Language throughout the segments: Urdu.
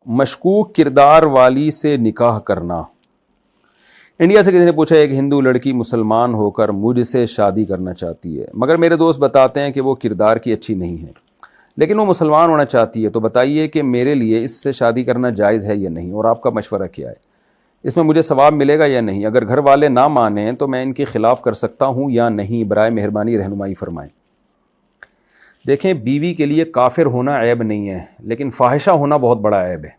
مشکوک کردار والی سے نکاح کرنا۔ انڈیا سے کسی نے پوچھا ایک ہندو لڑکی مسلمان ہو کر مجھ سے شادی کرنا چاہتی ہے، مگر میرے دوست بتاتے ہیں کہ وہ کردار کی اچھی نہیں ہے، لیکن وہ مسلمان ہونا چاہتی ہے، تو بتائیے کہ میرے لیے اس سے شادی کرنا جائز ہے یا نہیں، اور آپ کا مشورہ کیا ہے؟ اس میں مجھے ثواب ملے گا یا نہیں؟ اگر گھر والے نہ مانیں تو میں ان کے خلاف کر سکتا ہوں یا نہیں؟ برائے مہربانی رہنمائی فرمائیں۔ دیکھیں، بیوی کے لیے کافر ہونا عیب نہیں ہے، لیکن فاحشہ ہونا بہت بڑا عیب ہے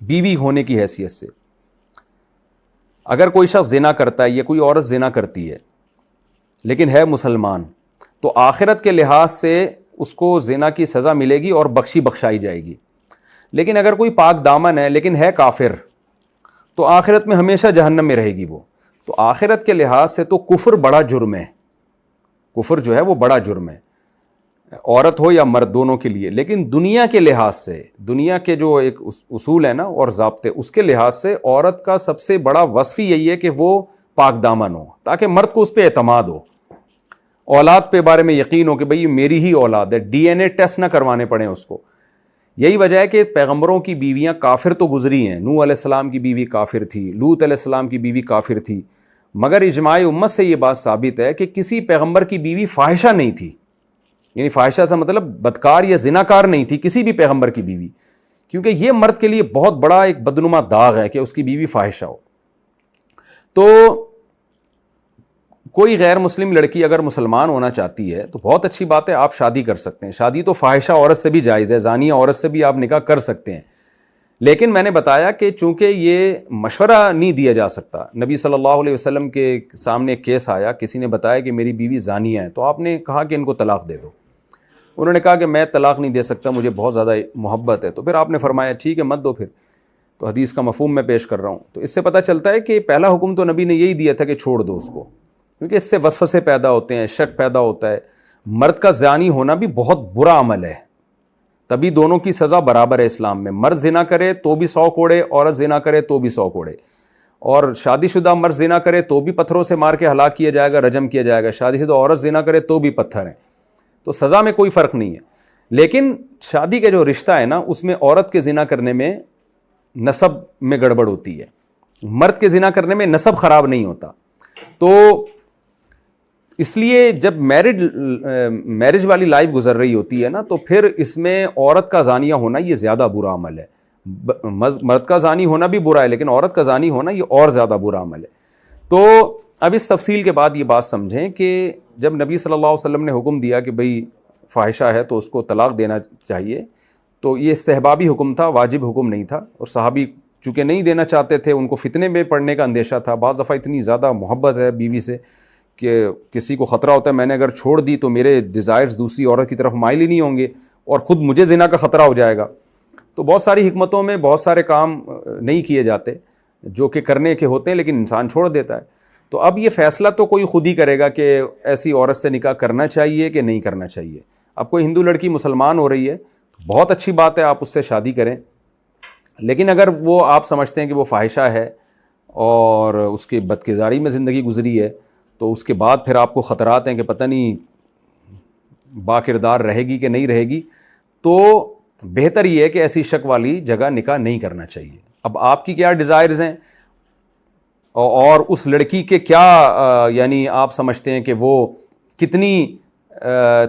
بیوی ہونے کی حیثیت سے۔ اگر کوئی شخص زنا کرتا ہے یا کوئی عورت زنا کرتی ہے لیکن ہے مسلمان، تو آخرت کے لحاظ سے اس کو زنا کی سزا ملے گی اور بخشائی جائے گی۔ لیکن اگر کوئی پاک دامن ہے لیکن ہے کافر، تو آخرت میں ہمیشہ جہنم میں رہے گی وہ۔ تو آخرت کے لحاظ سے تو کفر بڑا جرم ہے، کفر جو ہے وہ بڑا جرم ہے، عورت ہو یا مرد دونوں کے لیے۔ لیکن دنیا کے لحاظ سے، دنیا کے جو ایک اصول ہے نا اور ضابطے، اس کے لحاظ سے عورت کا سب سے بڑا وصف یہی ہے کہ وہ پاک دامن ہو، تاکہ مرد کو اس پہ اعتماد ہو، اولاد پہ بارے میں یقین ہو کہ بھئی میری ہی اولاد ہے، ڈی این اے ٹیسٹ نہ کروانے پڑیں اس کو۔ یہی وجہ ہے کہ پیغمبروں کی بیویاں کافر تو گزری ہیں، نوح علیہ السلام کی بیوی کافر تھی، لوط علیہ السلام کی بیوی کافر تھی، مگر اجماع امت سے یہ بات ثابت ہے کہ کسی پیغمبر کی بیوی فاحشہ نہیں تھی، یعنی فاحشہ سے مطلب بدکار یا زناکار نہیں تھی کسی بھی پیغمبر کی بیوی، کیونکہ یہ مرد کے لیے بہت بڑا ایک بدنما داغ ہے کہ اس کی بیوی فاحشہ ہو۔ تو کوئی غیر مسلم لڑکی اگر مسلمان ہونا چاہتی ہے تو بہت اچھی بات ہے، آپ شادی کر سکتے ہیں، شادی تو فاحشہ عورت سے بھی جائز ہے، زانیہ عورت سے بھی آپ نکاح کر سکتے ہیں۔ لیکن میں نے بتایا کہ چونکہ یہ مشورہ نہیں دیا جا سکتا، نبی صلی اللہ علیہ وسلم کے سامنے ایک کیس آیا، کسی نے بتایا کہ میری بیوی زانیہ ہے، تو آپ نے کہا کہ ان کو طلاق دے دو۔ انہوں نے کہا کہ میں طلاق نہیں دے سکتا، مجھے بہت زیادہ محبت ہے، تو پھر آپ نے فرمایا ٹھیک ہے مت دو پھر۔ تو حدیث کا مفہوم میں پیش کر رہا ہوں۔ تو اس سے پتہ چلتا ہے کہ پہلا حکم تو نبی نے یہی دیا تھا کہ چھوڑ دو اس کو، کیونکہ اس سے وسوسے پیدا ہوتے ہیں، شک پیدا ہوتا ہے۔ مرد کا زانی ہونا بھی بہت برا عمل ہے، تبھی دونوں کی سزا برابر ہے اسلام میں، مرد زنا کرے تو بھی 100 کوڑے، عورت زنا کرے تو بھی 100 کوڑے، اور شادی شدہ مرد زنا کرے تو بھی پتھروں سے مار کے ہلاک کیا جائے گا، رجم کیا جائے گا، شادی شدہ عورت زنا کرے تو بھی پتھر ہیں، تو سزا میں کوئی فرق نہیں ہے۔ لیکن شادی کا جو رشتہ ہے نا، اس میں عورت کے زنا کرنے میں نسب میں گڑبڑ ہوتی ہے، مرد کے زنا کرنے میں نسب خراب نہیں ہوتا۔ تو اس لیے جب میرج والی لائف گزر رہی ہوتی ہے نا، تو پھر اس میں عورت کا زانیہ ہونا یہ زیادہ برا عمل ہے۔ مرد کا زانی ہونا بھی برا ہے، لیکن عورت کا زانی ہونا یہ اور زیادہ برا عمل ہے۔ تو اب اس تفصیل کے بعد یہ بات سمجھیں کہ جب نبی صلی اللہ علیہ وسلم نے حکم دیا کہ بھئی فاحشہ ہے تو اس کو طلاق دینا چاہیے، تو یہ استحبابی حکم تھا، واجب حکم نہیں تھا، اور صحابی چونکہ نہیں دینا چاہتے تھے، ان کو فتنے میں پڑنے کا اندیشہ تھا۔ بعض دفعہ اتنی زیادہ محبت ہے بیوی سے کہ کسی کو خطرہ ہوتا ہے میں نے اگر چھوڑ دی تو میرے ڈیزائرز دوسری عورت کی طرف مائل ہی نہیں ہوں گے اور خود مجھے زنا کا خطرہ ہو جائے گا۔ تو بہت ساری حکمتوں میں بہت سارے کام نہیں کیے جاتے جو کہ کرنے کے ہوتے ہیں، لیکن انسان چھوڑ دیتا ہے۔ تو اب یہ فیصلہ تو کوئی خود ہی کرے گا کہ ایسی عورت سے نکاح کرنا چاہیے کہ نہیں کرنا چاہیے۔ اب کوئی ہندو لڑکی مسلمان ہو رہی ہے، بہت اچھی بات ہے، آپ اس سے شادی کریں، لیکن اگر وہ آپ سمجھتے ہیں کہ وہ فاحشہ ہے اور اس کی بدکرداری میں زندگی گزری ہے، تو اس کے بعد پھر آپ کو خطرات ہیں کہ پتہ نہیں با کردار رہے گی کہ نہیں رہے گی، تو بہتر یہ ہے کہ ایسی شک والی جگہ نکاح نہیں کرنا چاہیے۔ اب آپ کی کیا ڈیزائرز ہیں اور اس لڑکی کے کیا یعنی آپ سمجھتے ہیں کہ وہ کتنی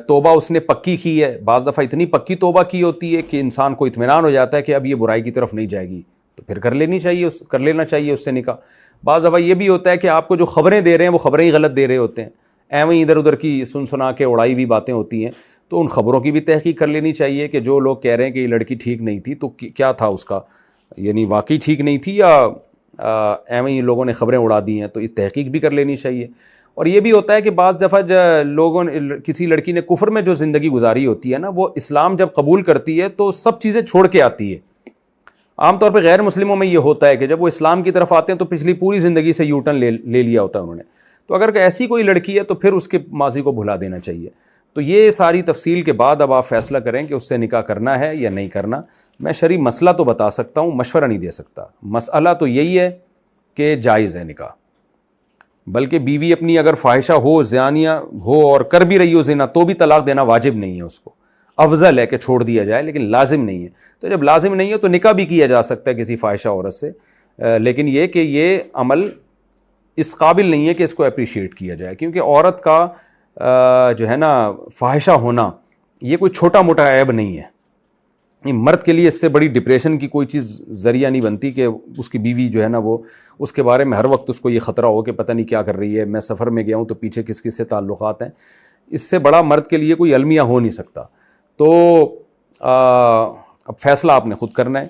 توبہ اس نے پکی کی ہے۔ بعض دفعہ اتنی پکی توبہ کی ہوتی ہے کہ انسان کو اطمینان ہو جاتا ہے کہ اب یہ برائی کی طرف نہیں جائے گی، تو پھر کر لینا چاہیے اس سے نکاح۔ بعض دفعہ یہ بھی ہوتا ہے کہ آپ کو جو خبریں دے رہے ہیں وہ خبریں ہی غلط دے رہے ہوتے ہیں، ایویں ادھر ادھر کی سنا کے اڑائی ہوئی باتیں ہوتی ہیں، تو ان خبروں کی بھی تحقیق کر لینی چاہیے کہ جو لوگ کہہ رہے ہیں کہ یہ لڑکی ٹھیک نہیں تھی تو کیا تھا اس کا، یعنی واقعی ٹھیک نہیں تھی یا ایویں لوگوں نے خبریں اڑا دی ہیں، تو یہ تحقیق بھی کر لینی چاہیے۔ اور یہ بھی ہوتا ہے کہ بعض دفعہ لوگوں نے کسی لڑکی نے کفر میں جو زندگی گزاری ہوتی ہے نا، وہ اسلام جب قبول کرتی ہے تو سب چیزیں چھوڑ کے آتی ہے۔ عام طور پہ غیر مسلموں میں یہ ہوتا ہے کہ جب وہ اسلام کی طرف آتے ہیں تو پچھلی پوری زندگی سے یو ٹرن لے لیا ہوتا ہے انہوں نے۔ تو اگر ایسی کوئی لڑکی ہے تو پھر اس کے ماضی کو بھلا دینا چاہیے۔ تو یہ ساری تفصیل کے بعد اب آپ فیصلہ کریں کہ اس سے نکاح کرنا ہے یا نہیں کرنا۔ میں شرعی مسئلہ تو بتا سکتا ہوں، مشورہ نہیں دے سکتا۔ مسئلہ تو یہی ہے کہ جائز ہے نکاح، بلکہ بیوی اپنی اگر فاحشہ ہو، زانیہ ہو اور کر بھی رہی ہو زنا، تو بھی طلاق دینا واجب نہیں ہے اس کو۔ افضل ہے کہ چھوڑ دیا جائے، لیکن لازم نہیں ہے. تو جب لازم نہیں ہے تو نکاح بھی کیا جا سکتا ہے کسی فاحشہ عورت سے، لیکن یہ کہ یہ عمل اس قابل نہیں ہے کہ اس کو اپریشیٹ کیا جائے، کیونکہ عورت کا جو ہے نا فاحشہ ہونا یہ کوئی چھوٹا موٹا عیب نہیں ہے. مرد کے لیے اس سے بڑی ڈپریشن کی کوئی چیز ذریعہ نہیں بنتی کہ اس کی بیوی جو ہے نا وہ اس کے بارے میں ہر وقت اس کو یہ خطرہ ہو کہ پتہ نہیں کیا کر رہی ہے، میں سفر میں گیا ہوں تو پیچھے کس کس سے تعلقات ہیں. اس سے بڑا مرد کے لیے کوئی المیہ ہو نہیں سکتا. تو اب فیصلہ آپ نے خود کرنا ہے.